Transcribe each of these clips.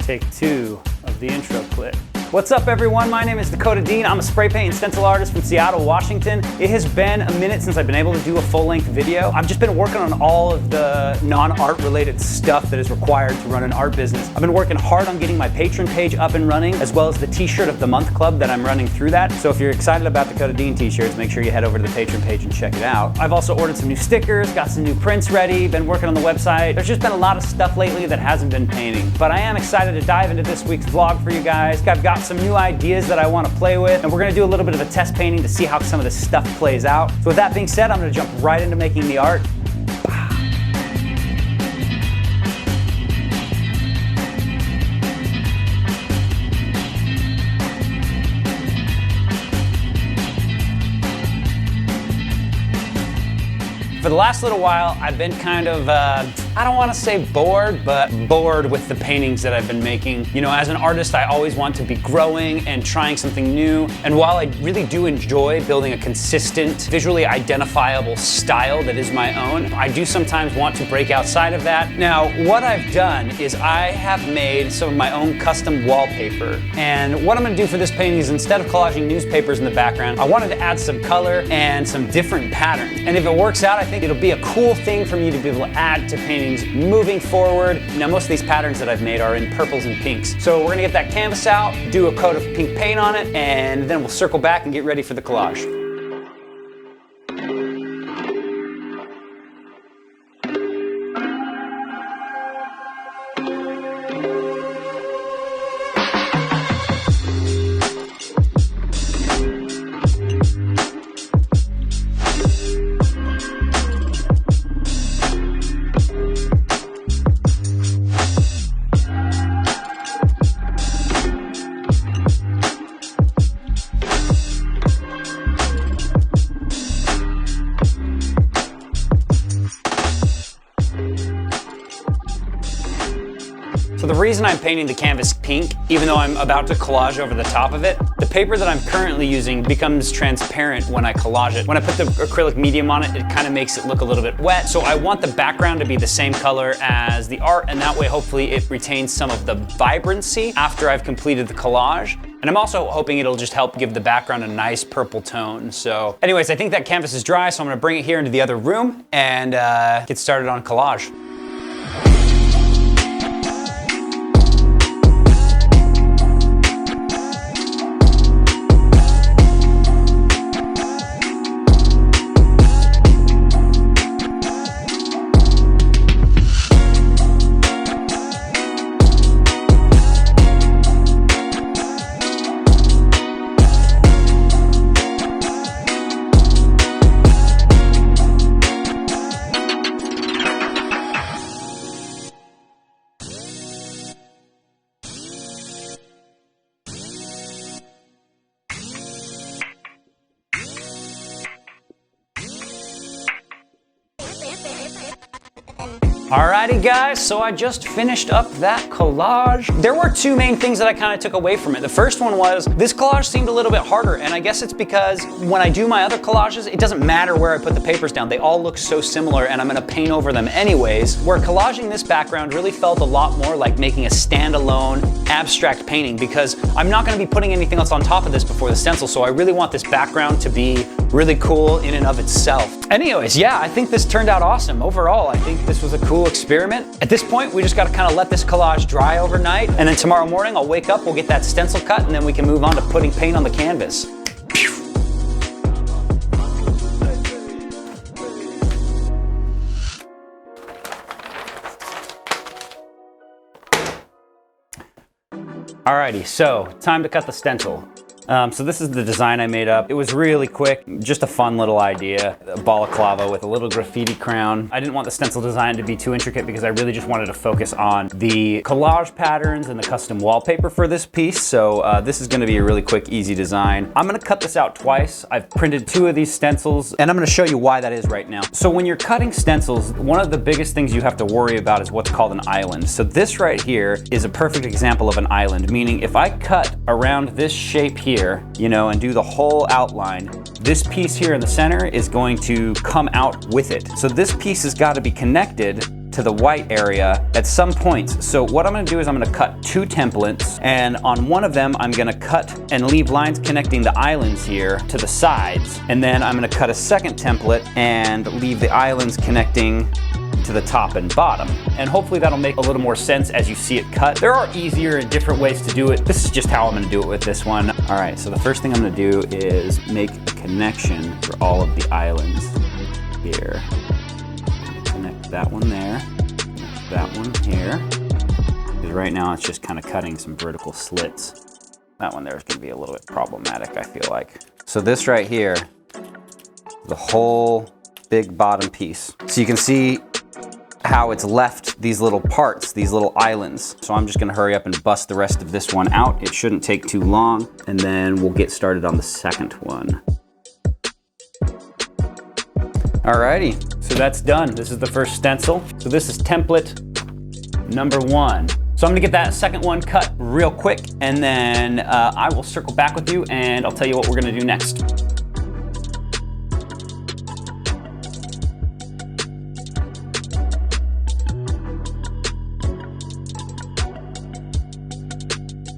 Take 2 of the intro clip. What's up everyone, my name is Dakota Dean. I'm a spray paint and stencil artist from Seattle, Washington. It has been a minute since I've been able to do a full-length video. I've just been working on all of the non-art related stuff that is required to run an art business. I've been working hard on getting my Patreon page up and running, as well as the T-shirt of the month club that I'm running through that. So if you're excited about Dakota Dean t-shirts, make sure you head over to the Patreon page and check it out. I've also ordered some new stickers, got some new prints ready, been working on the website. There's just been a lot of stuff lately that hasn't been painting. But I am excited to dive into this week's vlog for you guys. I've got some new ideas that I want to play with, and we're going to do a little bit of a test painting to see how some of this stuff plays out. So with that being said, I'm going to jump right into making the art. For the last little while, I've been kind of, I don't want to say bored, but bored with the paintings that I've been making. You know, as an artist, I always want to be growing and trying something new. And while I really do enjoy building a consistent, visually identifiable style that is my own, I do sometimes want to break outside of that. Now, what I've done is I have made some of my own custom wallpaper. And what I'm going to do for this painting is, instead of collaging newspapers in the background, I wanted to add some color and some different patterns. And if it works out, I think it'll be a cool thing for me to be able to add to paintings moving forward. Now, most of these patterns that I've made are in purples and pinks. So we're gonna get that canvas out, do a coat of pink paint on it, and then we'll circle back and get ready for the collage. So the reason I'm painting the canvas pink, even though I'm about to collage over the top of it, the paper that I'm currently using becomes transparent when I collage it. When I put the acrylic medium on it, it kind of makes it look a little bit wet. So I want the background to be the same color as the art, and that way hopefully it retains some of the vibrancy after I've completed the collage. And I'm also hoping it'll just help give the background a nice purple tone. So anyways, I think that canvas is dry, so I'm gonna bring it here into the other room and get started on collage. Alrighty guys, so I just finished up that collage. There were two main things that I kind of took away from it. The first one was, this collage seemed a little bit harder, and I guess it's because when I do my other collages, it doesn't matter where I put the papers down. They all look so similar, and I'm gonna paint over them anyways. Where collaging this background really felt a lot more like making a standalone abstract painting, because I'm not gonna be putting anything else on top of this before the stencil, so I really want this background to be really cool in and of itself. Anyways, yeah, I think this turned out awesome. Overall, I think this was a cool experiment. At this point, we just gotta kind of let this collage dry overnight, and then tomorrow morning I'll wake up, we'll get that stencil cut, and then we can move on to putting paint on the canvas. Alrighty, so time to cut the stencil. So this is the design I made up. It was really quick, just a fun little idea. A balaclava with a little graffiti crown. I didn't want the stencil design to be too intricate because I really just wanted to focus on the collage patterns and the custom wallpaper for this piece. So this is gonna be a really quick, easy design. I'm gonna cut this out twice. I've printed 2 of these stencils, and I'm gonna show you why that is right now. So when you're cutting stencils, one of the biggest things you have to worry about is what's called an island. So this right here is a perfect example of an island, meaning if I cut around this shape here, here, you know, and do the whole outline, this piece here in the center is going to come out with it. So this piece has got to be connected to the white area at some points. So what I'm gonna do is I'm gonna cut 2 templates, and on one of them I'm gonna cut and leave lines connecting the islands here to the sides, and then I'm gonna cut a second template and leave the islands connecting to the top and bottom. And hopefully that'll make a little more sense as you see it cut. There are easier and different ways to do it. This is just how I'm gonna do it with this one. All right, so the first thing I'm gonna do is make a connection for all of the islands here. Connect that one there, connect that one here. Because right now it's just kind of cutting some vertical slits. That one there is gonna be a little bit problematic, I feel like. So this right here, the whole big bottom piece. So you can see how it's left these little parts, these little islands. So I'm just gonna hurry up and bust the rest of this one out. It shouldn't take too long, and then we'll get started on the second one. Alrighty, so that's done. This is the first stencil. So this is template number 1. So I'm gonna get that second one cut real quick, and then I will circle back with you and I'll tell you what we're gonna do next.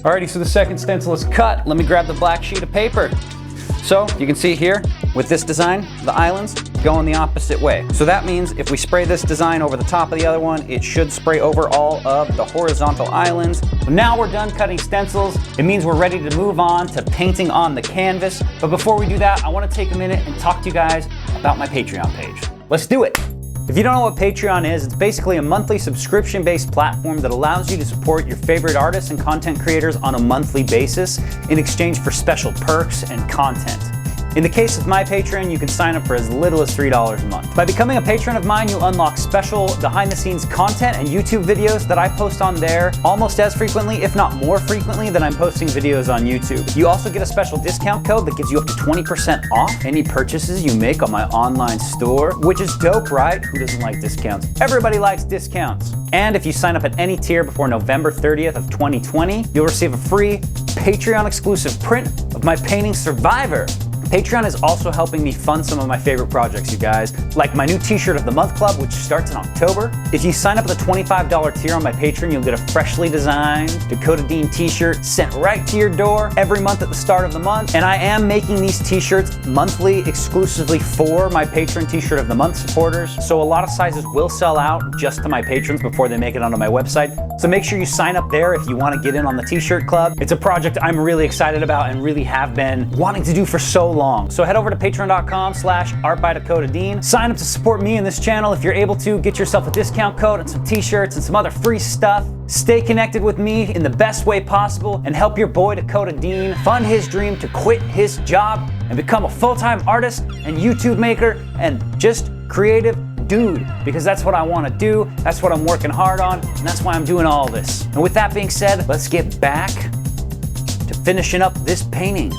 Alrighty, so the second stencil is cut. Let me grab the black sheet of paper. So you can see here, with this design, the islands go in the opposite way. So that means if we spray this design over the top of the other one, it should spray over all of the horizontal islands. Now we're done cutting stencils. It means we're ready to move on to painting on the canvas. But before we do that, I wanna take a minute and talk to you guys about my Patreon page. Let's do it. If you don't know what Patreon is, it's basically a monthly subscription-based platform that allows you to support your favorite artists and content creators on a monthly basis in exchange for special perks and content. In the case of my Patreon, you can sign up for as little as $3 a month. By becoming a patron of mine, you'll unlock special behind-the-scenes content and YouTube videos that I post on there almost as frequently, if not more frequently, than I'm posting videos on YouTube. You also get a special discount code that gives you up to 20% off any purchases you make on my online store, which is dope, right? Who doesn't like discounts? Everybody likes discounts. And if you sign up at any tier before November 30th of 2020, you'll receive a free Patreon-exclusive print of my painting Survivor. Patreon is also helping me fund some of my favorite projects, you guys, like my new t-shirt of the month club, which starts in October. If you sign up at the $25 tier on my Patreon, you'll get a freshly designed Dakota Dean t-shirt sent right to your door every month at the start of the month. And I am making these t-shirts monthly exclusively for my patron t-shirt of the month supporters. So a lot of sizes will sell out just to my patrons before they make it onto my website. So make sure you sign up there if you want to get in on the t-shirt club. It's a project I'm really excited about and really have been wanting to do for so long. So head over to patreon.com/artbydakotadeen. Sign up to support me and this channel if you're able to. Get yourself a discount code and some t-shirts and some other free stuff. Stay connected with me in the best way possible and help your boy Dakota Dean fund his dream to quit his job and become a full-time artist and YouTube maker and just creative dude, because that's what I want to do, that's what I'm working hard on, and that's why I'm doing all this. And with that being said, let's get back to finishing up this painting.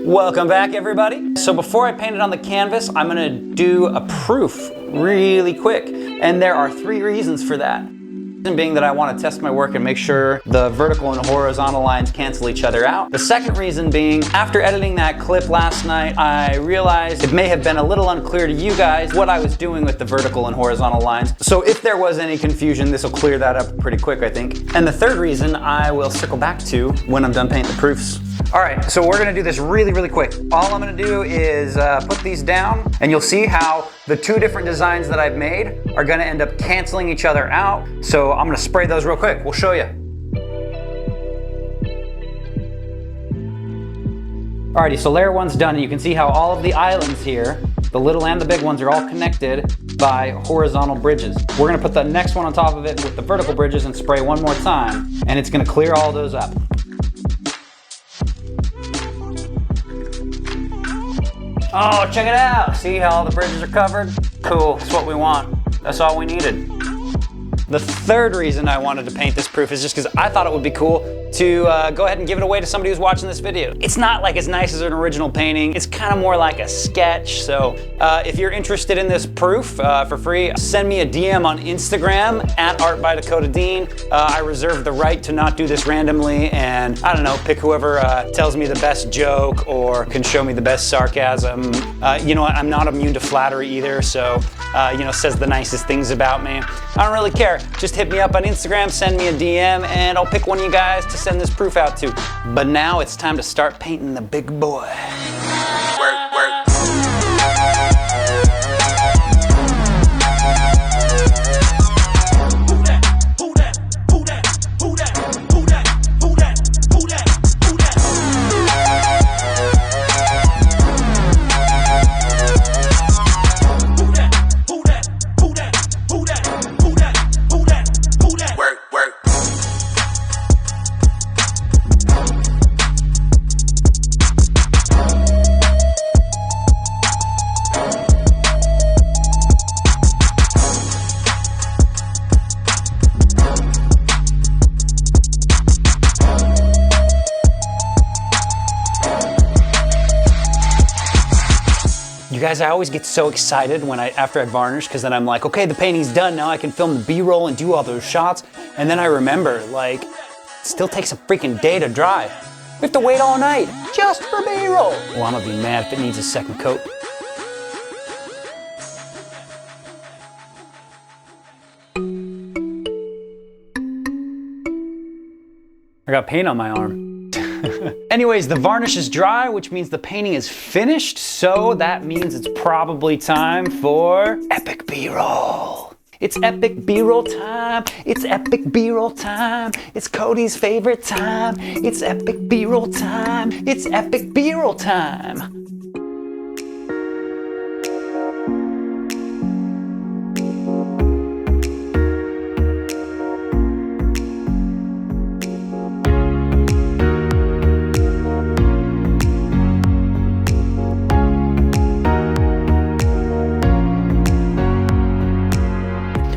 Welcome back, everybody. So before I paint it on the canvas, I'm gonna do a proof really quick. And there are 3 reasons for that. Reason being that I want to test my work and make sure the vertical and horizontal lines cancel each other out. The second reason being, after editing that clip last night, I realized it may have been a little unclear to you guys what I was doing with the vertical and horizontal lines. So if there was any confusion, this will clear that up pretty quick, I think. And the third reason I will circle back to when I'm done painting the proofs. All right, so we're gonna do this really, really quick. All I'm gonna do is put these down, and you'll see how the 2 different designs that I've made are gonna end up canceling each other out. So I'm gonna spray those real quick. We'll show you. Alrighty, so layer 1's done, and you can see how all of the islands here, the little and the big ones, are all connected by horizontal bridges. We're gonna put the next one on top of it with the vertical bridges and spray one more time, and it's gonna clear all those up. Oh, check it out. See how all the bridges are covered? Cool, that's what we want. That's all we needed. The third reason I wanted to paint this proof is just because I thought it would be cool to go ahead and give it away to somebody who's watching this video. It's not like as nice as an original painting. It's kind of more like a sketch. So if you're interested in this proof for free, send me a DM on Instagram at Art by Dakota Dean. I reserve the right to not do this randomly and, I don't know, pick whoever tells me the best joke or can show me the best sarcasm. You know what, I'm not immune to flattery either, so, you know, says the nicest things about me. I don't really care. Just hit me up on Instagram, send me a DM, and I'll pick one of you guys to send this proof out to. But now it's time to start painting the big boy. You guys, I always get so excited when after I varnish, because then I'm like, okay, the painting's done, now I can film the B-roll and do all those shots. And then I remember, like, it still takes a freaking day to dry. We have to wait all night just for B-roll. Well, I'm gonna be mad if it needs a second coat. I got paint on my arm. Anyways, the varnish is dry, which means the painting is finished, so that means it's probably time for epic B-roll. It's epic B-roll time. It's epic B-roll time. It's Cody's favorite time. It's epic B-roll time. It's epic B-roll time.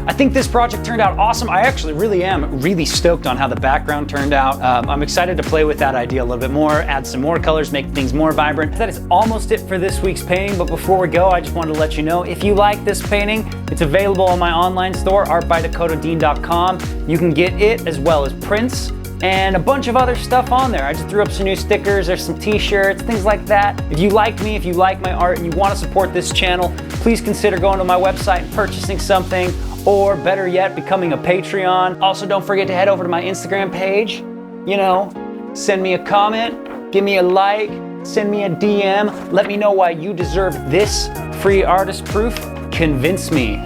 I think this project turned out awesome. I actually really am really stoked on how the background turned out. I'm excited to play with that idea a little bit more, add some more colors, make things more vibrant. That is almost it for this week's painting, but before we go, I just wanted to let you know, if you like this painting, it's available on my online store, artbydakotadean.com. You can get it as well as prints and a bunch of other stuff on there. I just threw up some new stickers, there's some t-shirts, things like that. If you like me, if you like my art, and you want to support this channel, please consider going to my website and purchasing something, or better yet, becoming a Patreon. Also, don't forget to head over to my Instagram page. You know, send me a comment, give me a like, send me a DM, let me know why you deserve this free artist proof. Convince me.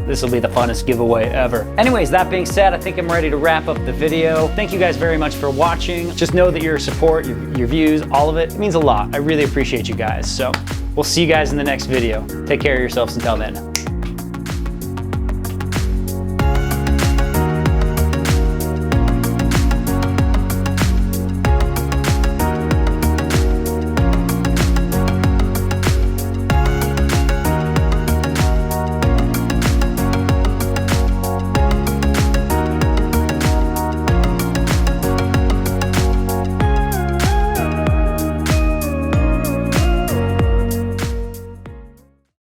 This will be the funnest giveaway ever. Anyways, that being said, I think I'm ready to wrap up the video. Thank you guys very much for watching. Just know that your support, your views, all of it means a lot. I really appreciate you guys. So we'll see you guys in the next video. Take care of yourselves until then.